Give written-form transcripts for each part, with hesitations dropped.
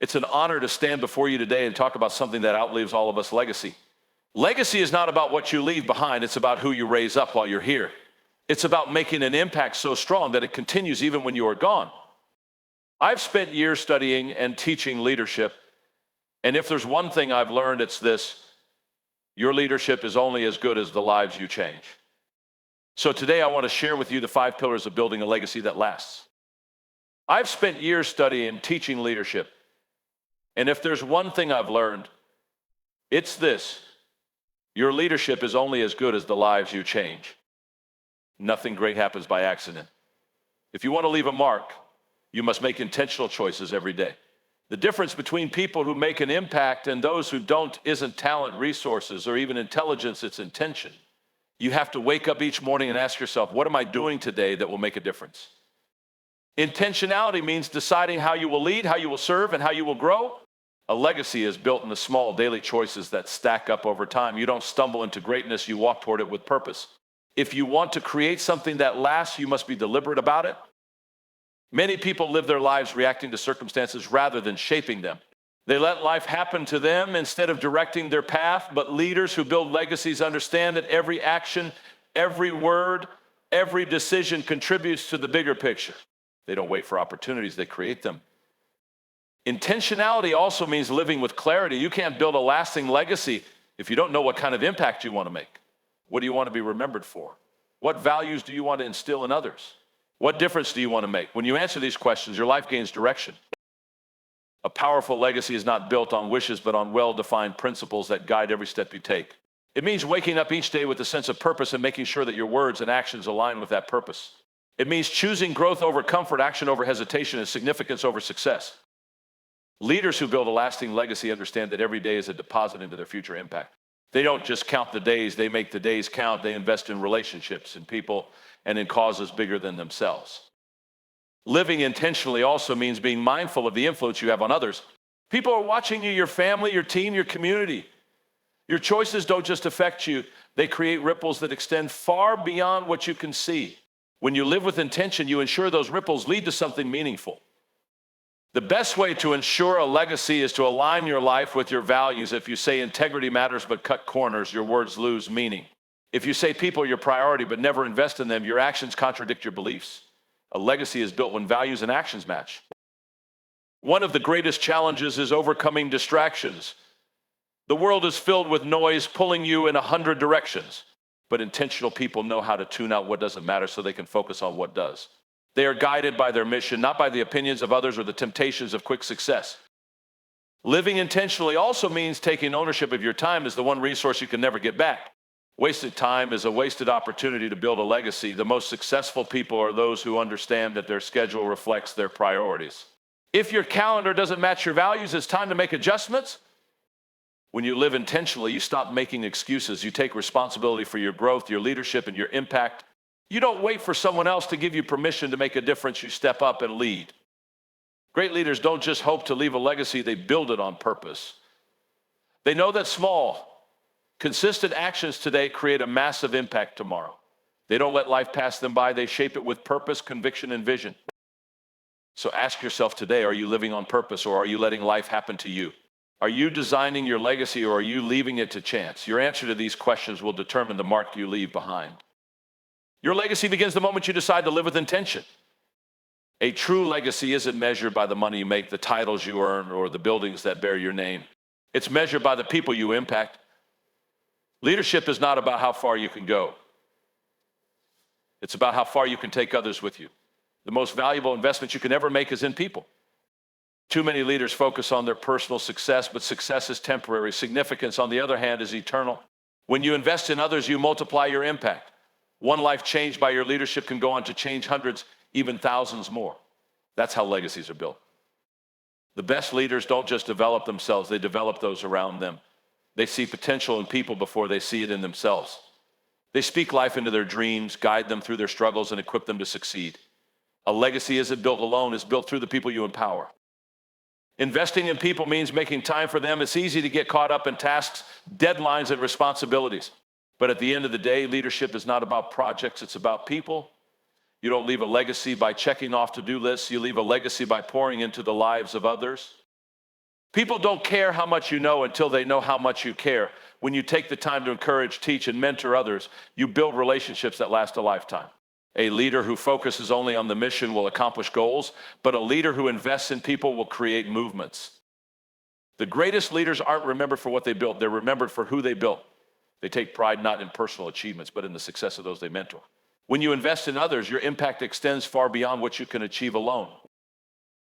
It's an honor to stand before you today and talk about something that outlives all of us, legacy. Legacy is not about what you leave behind, it's about who you raise up while you're here. It's about making an impact so strong that it continues even when you are gone. I've spent years studying and teaching leadership, and if there's one thing I've learned, it's this: your leadership is only as good as the lives you change. So today I want to share with you the 5 pillars of building a legacy that lasts. I've spent years studying and teaching leadership, and if there's one thing I've learned, it's this: your leadership is only as good as the lives you change. Nothing great happens by accident. If you want to leave a mark, you must make intentional choices every day. The difference between people who make an impact and those who don't isn't talent, resources, or even intelligence, it's intention. You have to wake up each morning and ask yourself, what am I doing today that will make a difference? Intentionality means deciding how you will lead, how you will serve, and how you will grow. A legacy is built in the small daily choices that stack up over time. You don't stumble into greatness, you walk toward it with purpose. If you want to create something that lasts, you must be deliberate about it. Many people live their lives reacting to circumstances rather than shaping them. They let life happen to them instead of directing their path, but leaders who build legacies understand that every action, every word, every decision contributes to the bigger picture. They don't wait for opportunities, they create them. Intentionality also means living with clarity. You can't build a lasting legacy if you don't know what kind of impact you want to make. What do you want to be remembered for? What values do you want to instill in others? What difference do you want to make? When you answer these questions, your life gains direction. A powerful legacy is not built on wishes, but on well-defined principles that guide every step you take. It means waking up each day with a sense of purpose and making sure that your words and actions align with that purpose. It means choosing growth over comfort, action over hesitation, and significance over success. Leaders who build a lasting legacy understand that every day is a deposit into their future impact. They don't just count the days, they make the days count. They invest in relationships, in people, and in causes bigger than themselves. Living intentionally also means being mindful of the influence you have on others. People are watching you, your family, your team, your community. Your choices don't just affect you, they create ripples that extend far beyond what you can see. When you live with intention, you ensure those ripples lead to something meaningful. The best way to ensure a legacy is to align your life with your values. If you say integrity matters but cut corners, your words lose meaning. If you say people are your priority but never invest in them, your actions contradict your beliefs. A legacy is built when values and actions match. One of the greatest challenges is overcoming distractions. The world is filled with noise pulling you in 100 directions, but intentional people know how to tune out what doesn't matter so they can focus on what does. They are guided by their mission, not by the opinions of others or the temptations of quick success. Living intentionally also means taking ownership of your time as the one resource you can never get back. Wasted time is a wasted opportunity to build a legacy. The most successful people are those who understand that their schedule reflects their priorities. If your calendar doesn't match your values, it's time to make adjustments. When you live intentionally, you stop making excuses. You take responsibility for your growth, your leadership, and your impact. You don't wait for someone else to give you permission to make a difference. You step up and lead. Great leaders don't just hope to leave a legacy, they build it on purpose. They know that small, consistent actions today create a massive impact tomorrow. They don't let life pass them by, they shape it with purpose, conviction, and vision. So ask yourself today, are you living on purpose or are you letting life happen to you? Are you designing your legacy or are you leaving it to chance? Your answer to these questions will determine the mark you leave behind. Your legacy begins the moment you decide to live with intention. A true legacy isn't measured by the money you make, the titles you earn, or the buildings that bear your name. It's measured by the people you impact. Leadership is not about how far you can go. It's about how far you can take others with you. The most valuable investment you can ever make is in people. Too many leaders focus on their personal success, but success is temporary. Significance, on the other hand, is eternal. When you invest in others, you multiply your impact. One life changed by your leadership can go on to change hundreds, even thousands more. That's how legacies are built. The best leaders don't just develop themselves, they develop those around them. They see potential in people before they see it in themselves. They speak life into their dreams, guide them through their struggles, and equip them to succeed. A legacy isn't built alone, it's built through the people you empower. Investing in people means making time for them. It's easy to get caught up in tasks, deadlines, and responsibilities. But at the end of the day, leadership is not about projects, it's about people. You don't leave a legacy by checking off to-do lists, you leave a legacy by pouring into the lives of others. People don't care how much you know until they know how much you care. When you take the time to encourage, teach, and mentor others, you build relationships that last a lifetime. A leader who focuses only on the mission will accomplish goals, but a leader who invests in people will create movements. The greatest leaders aren't remembered for what they built. They're remembered for who they built. They take pride not in personal achievements, but in the success of those they mentor. When you invest in others, your impact extends far beyond what you can achieve alone.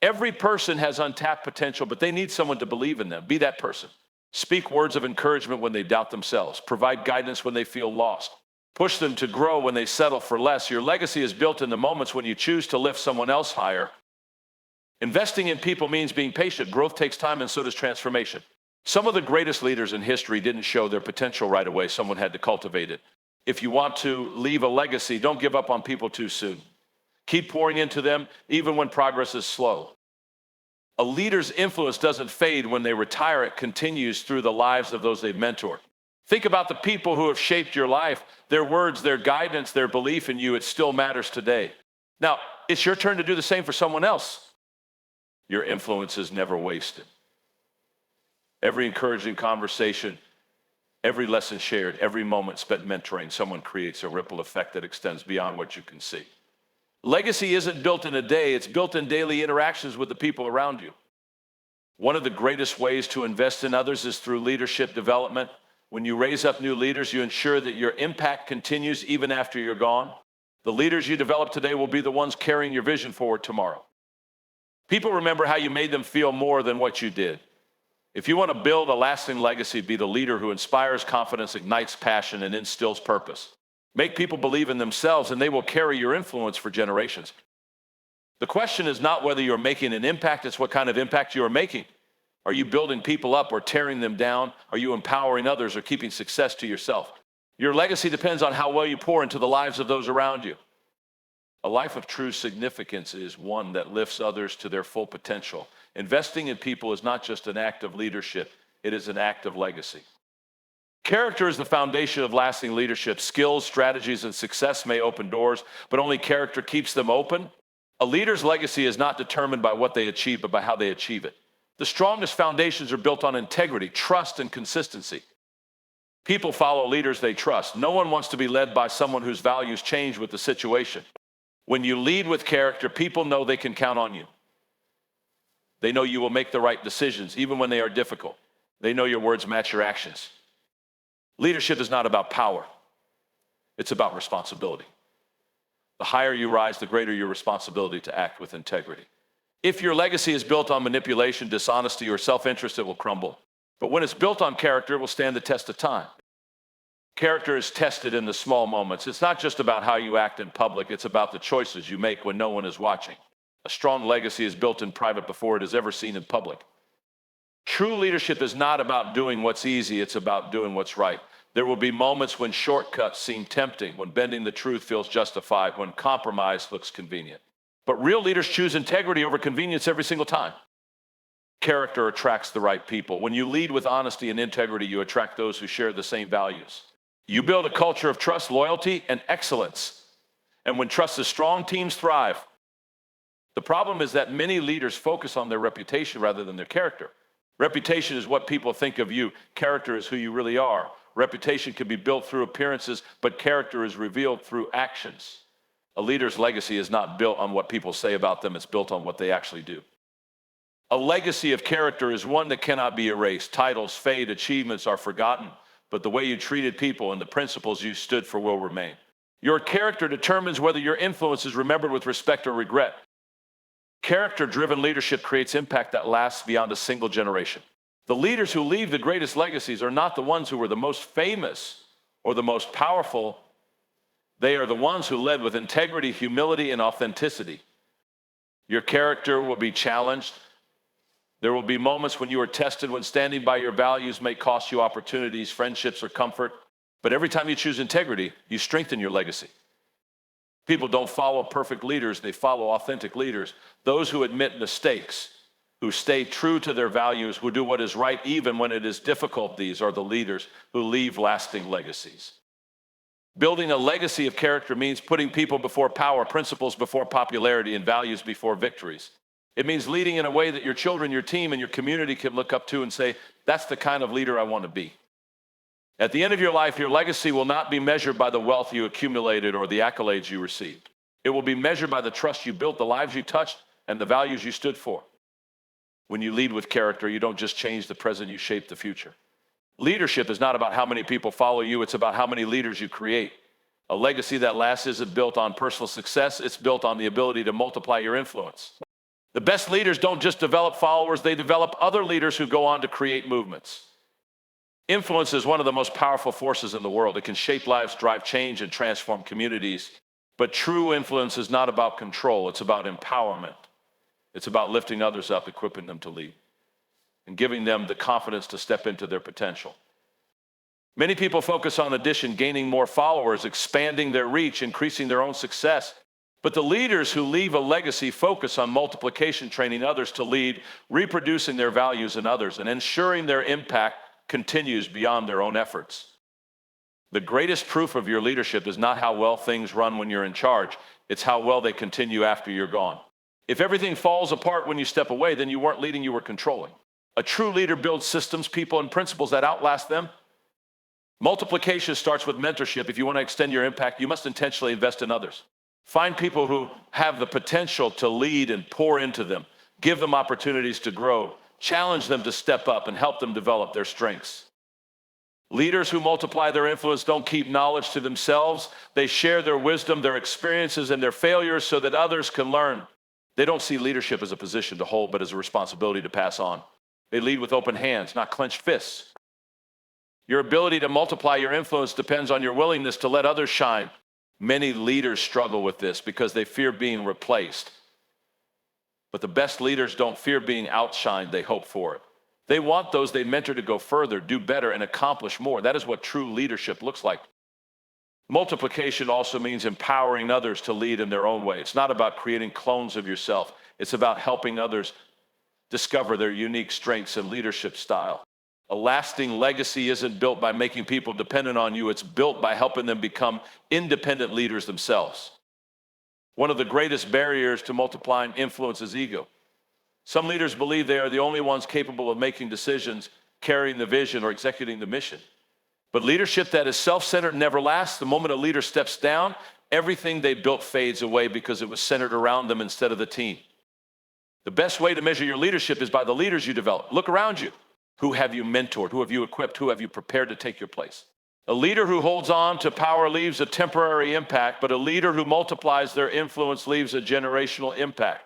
Every person has untapped potential, but they need someone to believe in them. Be that person. Speak words of encouragement when they doubt themselves. Provide guidance when they feel lost. Push them to grow when they settle for less. Your legacy is built in the moments when you choose to lift someone else higher. Investing in people means being patient. Growth takes time, and so does transformation. Some of the greatest leaders in history didn't show their potential right away. Someone had to cultivate it. If you want to leave a legacy, don't give up on people too soon. Keep pouring into them, even when progress is slow. A leader's influence doesn't fade when they retire. It continues through the lives of those they've mentored. Think about the people who have shaped your life, their words, their guidance, their belief in you. It still matters today. Now, it's your turn to do the same for someone else. Your influence is never wasted. Every encouraging conversation, every lesson shared, every moment spent mentoring someone creates a ripple effect that extends beyond what you can see. Legacy isn't built in a day, it's built in daily interactions with the people around you. One of the greatest ways to invest in others is through leadership development. When you raise up new leaders, you ensure that your impact continues even after you're gone. The leaders you develop today will be the ones carrying your vision forward tomorrow. People remember how you made them feel more than what you did. If you want to build a lasting legacy, be the leader who inspires confidence, ignites passion, and instills purpose. Make people believe in themselves, and they will carry your influence for generations. The question is not whether you're making an impact, it's what kind of impact you are making. Are you building people up or tearing them down? Are you empowering others or keeping success to yourself? Your legacy depends on how well you pour into the lives of those around you. A life of true significance is one that lifts others to their full potential. Investing in people is not just an act of leadership, it is an act of legacy. Character is the foundation of lasting leadership. Skills, strategies, and success may open doors, but only character keeps them open. A leader's legacy is not determined by what they achieve, but by how they achieve it. The strongest foundations are built on integrity, trust, and consistency. People follow leaders they trust. No one wants to be led by someone whose values change with the situation. When you lead with character, people know they can count on you. They know you will make the right decisions, even when they are difficult. They know your words match your actions. Leadership is not about power. It's about responsibility. The higher you rise, the greater your responsibility to act with integrity. If your legacy is built on manipulation, dishonesty, or self-interest, it will crumble. But when it's built on character, it will stand the test of time. Character is tested in the small moments. It's not just about how you act in public. It's about the choices you make when no one is watching. A strong legacy is built in private before it is ever seen in public. True leadership is not about doing what's easy. It's about doing what's right. There will be moments when shortcuts seem tempting, when bending the truth feels justified, when compromise looks convenient. But real leaders choose integrity over convenience every single time. Character attracts the right people. When you lead with honesty and integrity, you attract those who share the same values. You build a culture of trust, loyalty, and excellence. And when trust is strong, teams thrive. The problem is that many leaders focus on their reputation rather than their character. Reputation is what people think of you. Character is who you really are. Reputation can be built through appearances, but character is revealed through actions. A leader's legacy is not built on what people say about them. It's built on what they actually do. A legacy of character is one that cannot be erased. Titles fade, achievements are forgotten, but the way you treated people and the principles you stood for will remain. Your character determines whether your influence is remembered with respect or regret. Character-driven leadership creates impact that lasts beyond a single generation. The leaders who leave the greatest legacies are not the ones who were the most famous or the most powerful. They are the ones who led with integrity, humility, and authenticity. Your character will be challenged. There will be moments when you are tested, when standing by your values may cost you opportunities, friendships, or comfort. But every time you choose integrity, you strengthen your legacy. People don't follow perfect leaders, they follow authentic leaders. Those who admit mistakes, who stay true to their values, who do what is right even when it is difficult, these are the leaders who leave lasting legacies. Building a legacy of character means putting people before power, principles before popularity, and values before victories. It means leading in a way that your children, your team, and your community can look up to and say, that's the kind of leader I want to be. At the end of your life, your legacy will not be measured by the wealth you accumulated or the accolades you received. It will be measured by the trust you built, the lives you touched, and the values you stood for. When you lead with character, you don't just change the present, you shape the future. Leadership is not about how many people follow you, it's about how many leaders you create. A legacy that lasts isn't built on personal success, it's built on the ability to multiply your influence. The best leaders don't just develop followers, they develop other leaders who go on to create movements. Influence is one of the most powerful forces in the world. It can shape lives, drive change, and transform communities. But true influence is not about control, it's about empowerment. It's about lifting others up, equipping them to lead, and giving them the confidence to step into their potential. Many people focus on addition, gaining more followers, expanding their reach, increasing their own success. But the leaders who leave a legacy focus on multiplication, training others to lead, reproducing their values in others, and ensuring their impact continues beyond their own efforts. The greatest proof of your leadership is not how well things run when you're in charge, it's how well they continue after you're gone. If everything falls apart when you step away, then you weren't leading, you were controlling. A true leader builds systems, people, and principles that outlast them. Multiplication starts with mentorship. If you want to extend your impact, you must intentionally invest in others. Find people who have the potential to lead and pour into them. Give them opportunities to grow. Challenge them to step up and help them develop their strengths. Leaders who multiply their influence don't keep knowledge to themselves. They share their wisdom, their experiences, and their failures so that others can learn. They don't see leadership as a position to hold, but as a responsibility to pass on. They lead with open hands, not clenched fists. Your ability to multiply your influence depends on your willingness to let others shine. Many leaders struggle with this because they fear being replaced. But the best leaders don't fear being outshined, they hope for it. They want those they mentor to go further, do better, and accomplish more. That is what true leadership looks like. Multiplication also means empowering others to lead in their own way. It's not about creating clones of yourself. It's about helping others discover their unique strengths and leadership style. A lasting legacy isn't built by making people dependent on you. It's built by helping them become independent leaders themselves. One of the greatest barriers to multiplying influence is ego. Some leaders believe they are the only ones capable of making decisions, carrying the vision, or executing the mission. But leadership that is self-centered never lasts. The moment a leader steps down, everything they built fades away because it was centered around them instead of the team. The best way to measure your leadership is by the leaders you develop. Look around you. Who have you mentored? Who have you equipped? Who have you prepared to take your place? A leader who holds on to power leaves a temporary impact, but a leader who multiplies their influence leaves a generational impact.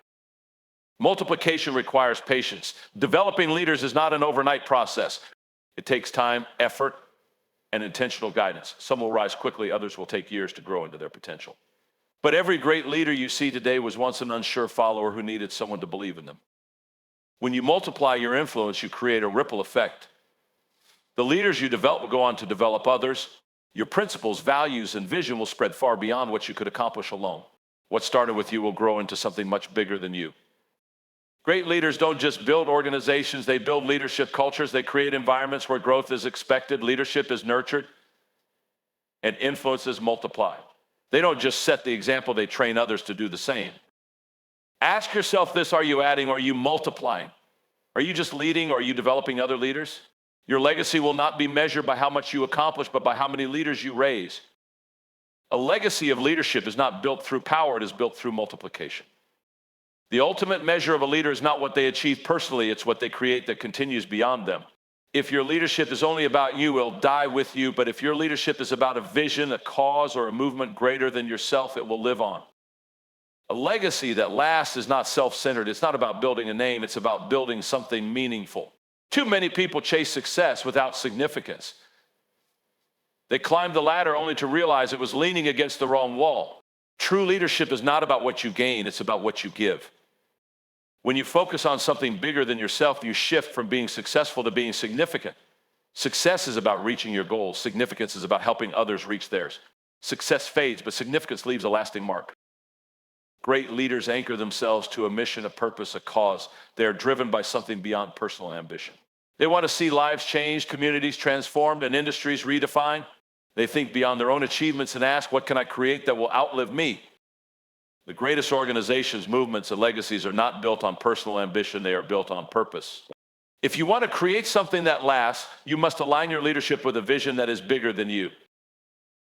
Multiplication requires patience. Developing leaders is not an overnight process. It takes time, effort, and intentional guidance. Some will rise quickly, others will take years to grow into their potential. But every great leader you see today was once an unsure follower who needed someone to believe in them. When you multiply your influence, you create a ripple effect. The leaders you develop will go on to develop others. Your principles, values, and vision will spread far beyond what you could accomplish alone. What started with you will grow into something much bigger than you. Great leaders don't just build organizations, they build leadership cultures. They create environments where growth is expected, leadership is nurtured, and influence is multiplied. They don't just set the example, they train others to do the same. Ask yourself this, are you adding or are you multiplying? Are you just leading or are you developing other leaders? Your legacy will not be measured by how much you accomplish, but by how many leaders you raise. A legacy of leadership is not built through power, it is built through multiplication. The ultimate measure of a leader is not what they achieve personally, it's what they create that continues beyond them. If your leadership is only about you, it'll die with you, but if your leadership is about a vision, a cause, or a movement greater than yourself, it will live on. A legacy that lasts is not self-centered. It's not about building a name. It's about building something meaningful. Too many people chase success without significance. They climbed the ladder only to realize it was leaning against the wrong wall. True leadership is not about what you gain. It's about what you give. When you focus on something bigger than yourself, you shift from being successful to being significant. Success is about reaching your goals. Significance is about helping others reach theirs. Success fades, but significance leaves a lasting mark. Great leaders anchor themselves to a mission, a purpose, a cause. They are driven by something beyond personal ambition. They want to see lives changed, communities transformed, and industries redefined. They think beyond their own achievements and ask, what can I create that will outlive me? The greatest organizations, movements, and legacies are not built on personal ambition, they are built on purpose. If you want to create something that lasts, you must align your leadership with a vision that is bigger than you.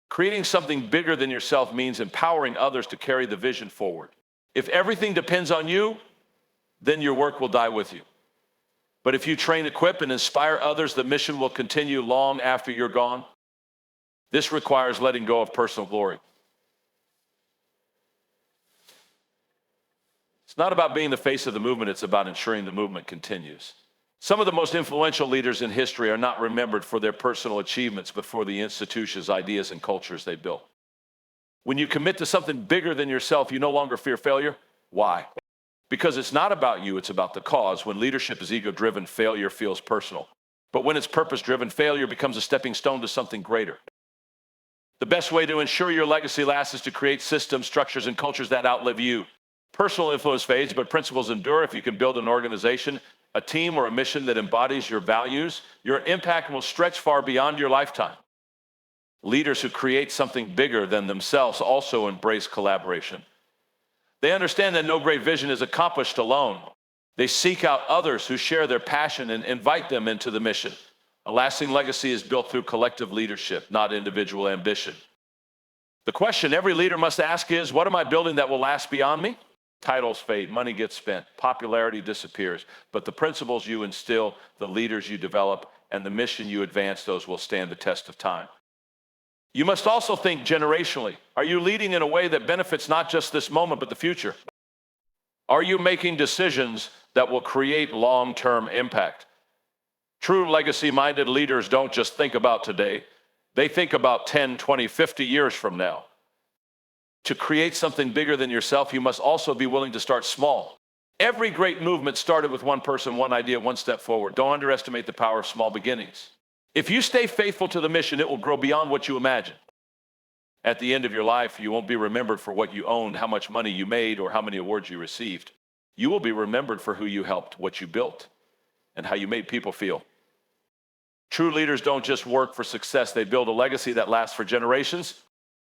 Creating something bigger than yourself means empowering others to carry the vision forward. If everything depends on you, then your work will die with you. But if you train, equip, and inspire others, the mission will continue long after you're gone. This requires letting go of personal glory. It's not about being the face of the movement, it's about ensuring the movement continues. Some of the most influential leaders in history are not remembered for their personal achievements, but for the institutions, ideas, and cultures they built. When you commit to something bigger than yourself, you no longer fear failure. Why? Because it's not about you, it's about the cause. When leadership is ego-driven, failure feels personal. But when it's purpose-driven, failure becomes a stepping stone to something greater. The best way to ensure your legacy lasts is to create systems, structures, and cultures that outlive you. Personal influence fades, but principles endure. If you can build an organization, a team, or a mission that embodies your values, your impact will stretch far beyond your lifetime. Leaders who create something bigger than themselves also embrace collaboration. They understand that no great vision is accomplished alone. They seek out others who share their passion and invite them into the mission. A lasting legacy is built through collective leadership, not individual ambition. The question every leader must ask is, what am I building that will last beyond me? Titles fade, money gets spent, popularity disappears, but the principles you instill, the leaders you develop, and the mission you advance, those will stand the test of time. You must also think generationally. Are you leading in a way that benefits not just this moment, but the future? Are you making decisions that will create long-term impact? True legacy-minded leaders don't just think about today. They think about 10, 20, 50 years from now. To create something bigger than yourself, you must also be willing to start small. Every great movement started with one person, one idea, one step forward. Don't underestimate the power of small beginnings. If you stay faithful to the mission, it will grow beyond what you imagine. At the end of your life, you won't be remembered for what you owned, how much money you made, or how many awards you received. You will be remembered for who you helped, what you built, and how you made people feel. True leaders don't just work for success, they build a legacy that lasts for generations.